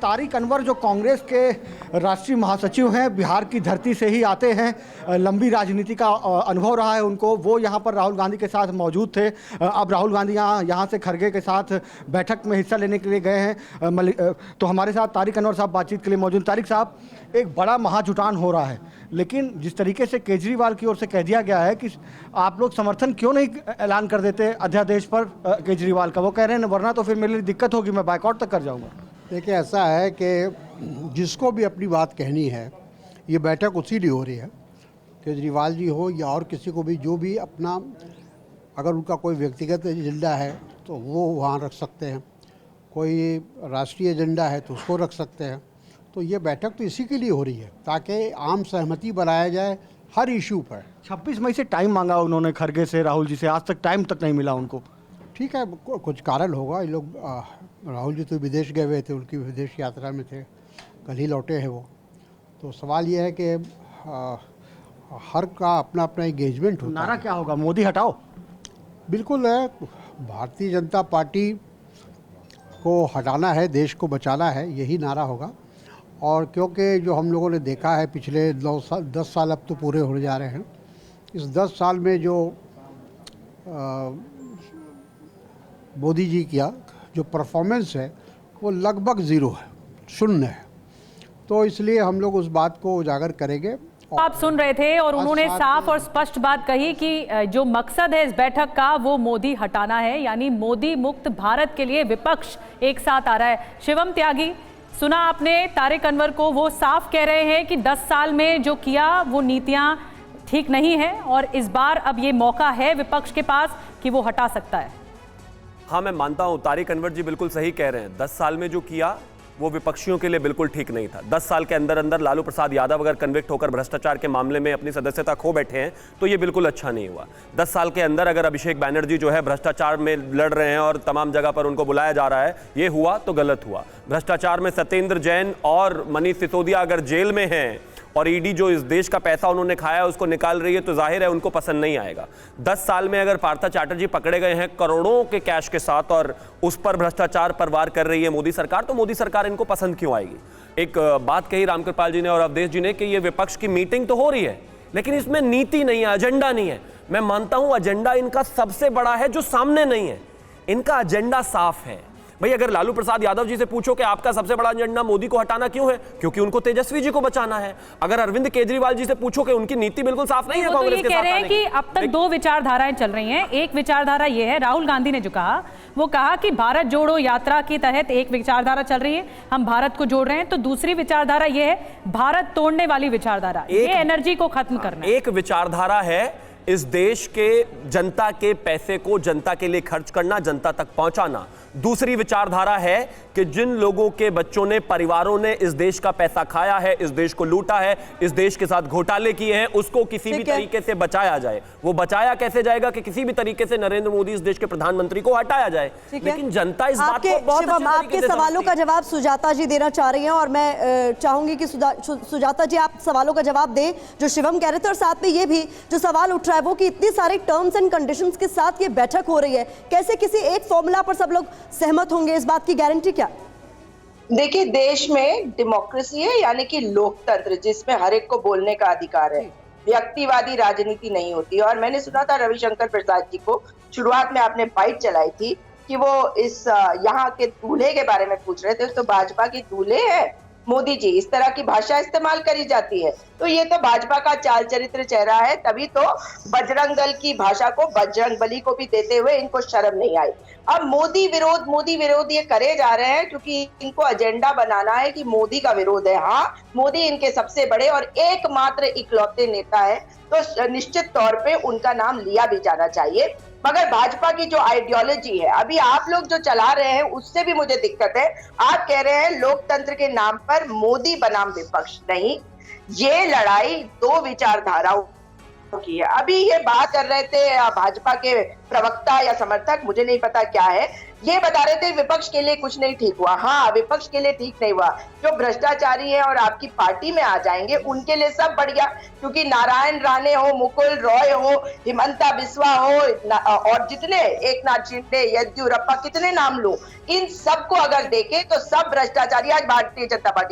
तारिक अनवर जो कांग्रेस के राष्ट्रीय महासचिव हैं, बिहार की धरती से ही आते हैं, लंबी राजनीति का अनुभव रहा है उनको, वो यहाँ पर राहुल गांधी के साथ मौजूद थे। अब राहुल गांधी यहाँ से खड़गे के साथ बैठक में हिस्सा लेने के लिए गए हैं। तो हमारे साथ तारिक अनवर साहब बातचीत के लिए मौजूद। तारिक साहब, एक बड़ा महाजुटान हो रहा है, लेकिन जिस तरीके से केजरीवाल की ओर से कह दिया गया है कि आप लोग समर्थन क्यों नहीं ऐलान कर देते अध्यादेश पर केजरीवाल का, वो कह रहे हैं वरना तो फिर मेरे लिए दिक्कत होगी, मैं बायकॉट तक कर जाऊंगा। देखिए, ऐसा है कि जिसको भी अपनी बात कहनी है, ये बैठक उसी लिए हो रही है, केजरीवाल जी हो या और किसी को भी, जो भी अपना अगर उनका कोई व्यक्तिगत एजेंडा है तो वो वहाँ रख सकते हैं, कोई राष्ट्रीय एजेंडा है तो उसको रख सकते हैं। तो ये बैठक तो इसी के लिए हो रही है ताकि आम सहमति बनाया जाए हर इशू पर। 26 मई से टाइम मांगा उन्होंने खड़गे से, राहुल जी से, आज तक टाइम तक नहीं मिला उनको। ठीक है, कुछ कारण होगा। ये लोग राहुल जी तो विदेश गए हुए थे, उनकी विदेश यात्रा में थे, कल ही लौटे हैं वो। तो सवाल ये है कि हर का अपना अपना एंगेजमेंट होता है। नारा क्या होगा? मोदी हटाओ। बिल्कुल है, भारतीय जनता पार्टी को हटाना है, देश को बचाना है, यही नारा होगा। और क्योंकि जो हम लोगों ने देखा है पिछले 10 साल अब तो पूरे होने जा रहे हैं, इस 10 साल में जो मोदी जी का जो परफॉर्मेंस है वो लगभग ज़ीरो है, शून्य है। तो इसलिए हम लोग उस बात को उजागर करेंगे। आप सुन रहे थे और उन्होंने साफ और स्पष्ट बात कही कि जो मकसद है इस बैठक का वो मोदी हटाना है, यानी मोदी मुक्त भारत के लिए विपक्ष एक साथ आ रहा है। शिवम त्यागी, सुना आपने तारिक अनवर को, वो साफ कह रहे हैं कि 10 साल में जो किया वो नीतियां ठीक नहीं है और इस बार अब ये मौका है विपक्ष के पास कि वो हटा सकता है। हाँ, मैं मानता हूं तारिक अनवर जी बिल्कुल सही कह रहे हैं। 10 साल में जो किया वो विपक्षियों के लिए बिल्कुल ठीक नहीं था। 10 साल के अंदर अंदर लालू प्रसाद यादव अगर कन्विक्ट होकर भ्रष्टाचार के मामले में अपनी सदस्यता खो बैठे हैं तो ये बिल्कुल अच्छा नहीं हुआ। 10 साल के अंदर अगर अभिषेक बैनर्जी जो है भ्रष्टाचार में लड़ रहे हैं और तमाम जगह पर उनको बुलाया जा रहा है, ये हुआ तो गलत हुआ। भ्रष्टाचार में सत्येंद्र जैन और मनीष सिसोदिया अगर जेल में हैं और ईडी जो इस देश का पैसा उन्होंने खाया उसको निकाल रही है तो जाहिर है उनको पसंद नहीं आएगा। 10 साल में अगर पार्थ चैटर्जी पकड़े गए हैं करोड़ों के कैश के साथ और उस पर भ्रष्टाचार पर वार कर रही है मोदी सरकार, तो मोदी सरकार इनको पसंद क्यों आएगी? एक बात कही रामकृपाल जी ने और अवधेश जी ने कि ये विपक्ष की मीटिंग तो हो रही है लेकिन इसमें नीति नहीं है, एजेंडा नहीं है। मैं मानता हूं एजेंडा इनका सबसे बड़ा है जो सामने नहीं है। इनका एजेंडा साफ है भाई। अगर लालू प्रसाद यादव जी से पूछो कि आपका सबसे बड़ा एजेंडा मोदी को हटाना क्यों है, क्योंकि उनको तेजस्वी जी को बचाना है। अगर अरविंद केजरीवाल जी से पूछो कि उनकी नीति बिल्कुल साफ नहीं है कांग्रेस के साथ, कह रहे हैं कि अब तक 2 विचारधाराएं चल रही हैं। एक विचारधारा ये है, राहुल गांधी ने जो कहा वो कहा कि भारत जोड़ो यात्रा के तहत एक विचारधारा चल रही है, हम भारत को जोड़ रहे हैं। तो दूसरी विचारधारा ये है भारत तोड़ने वाली विचारधारा, ये एनर्जी को खत्म करना। एक विचारधारा है इस देश के जनता के पैसे को जनता के लिए खर्च करना, जनता तक पहुंचाना। दूसरी विचारधारा है कि जिन लोगों के बच्चों ने, परिवारों ने इस देश का पैसा खाया है, इस देश को लूटा है, इस देश के साथ घोटाले किए हैं, उसको किसी भी तरीके से बचाया जाए। वो बचाया कैसे जाएगा कि किसी भी तरीके से नरेंद्र मोदी इस देश के प्रधानमंत्री को हटाया जाए। लेकिन जनता इस बात को बहुत अच्छे आपके सवालों का जवाब सुजाता जी देना चाह रही हैं और मैं चाहूंगी कि सुजाता जी आप सवालों का जवाब दें जो शिवम कह रहे थे। और साथ में ये भी जो सवाल उठ रहा है वो कि इतनी सारे टर्म्स एंड कंडीशंस के साथ ये बैठक हो रही है, कैसे किसी एक फॉर्मूला पर सब लोग सहमत होंगे, इस बात की गारंटी क्या? देखिए, देश में डेमोक्रेसी है, यानी कि लोकतंत्र, जिसमें हर एक को बोलने का अधिकार है, व्यक्तिवादी राजनीति नहीं होती। और मैंने सुना था रविशंकर प्रसाद जी को, शुरुआत में आपने बाइट चलाई थी कि वो इस यहाँ के दूल्हे के बारे में पूछ रहे थे, तो भाजपा के दूल्हे हैं मोदी जी, इस तरह की भाषा इस्तेमाल करी जाती है। तो ये तो भाजपा का चाल चरित्र चेहरा है, तभी तो बजरंग दल की भाषा को बजरंग बली को भी देते हुए इनको शर्म नहीं आई। अब मोदी विरोध ये करे जा रहे हैं क्योंकि इनको एजेंडा बनाना है कि मोदी का विरोध है। हाँ, मोदी इनके सबसे बड़े और एकमात्र इकलौते नेता है, तो निश्चित तौर पे उनका नाम लिया भी जाना चाहिए। मगर भाजपा की जो आइडियोलॉजी है अभी आप लोग जो चला रहे हैं उससे भी मुझे दिक्कत है। आप कह रहे हैं लोकतंत्र के नाम पर मोदी बनाम विपक्ष, नहीं, ये लड़ाई 2 विचारधाराओं की है। अभी ये बात कर रहे थे भाजपा के प्रवक्ता या समर्थक, मुझे नहीं पता क्या है, ये बता रहे थे विपक्ष के लिए कुछ नहीं ठीक हुआ। हाँ, विपक्ष के लिए ठीक नहीं हुआ। जो भ्रष्टाचारी हैं और आपकी पार्टी में आ जाएंगे उनके लिए सब बढ़िया, क्योंकि नारायण राणे हो, मुकुल रॉय हो, हिमंता बिस्वा हो और जितने एकनाथ शिंदे, येदियुरप्पा, कितने नाम लूं, इन सबको अगर देखें तो सब भ्रष्टाचारी आज भारतीय जनता पार्टी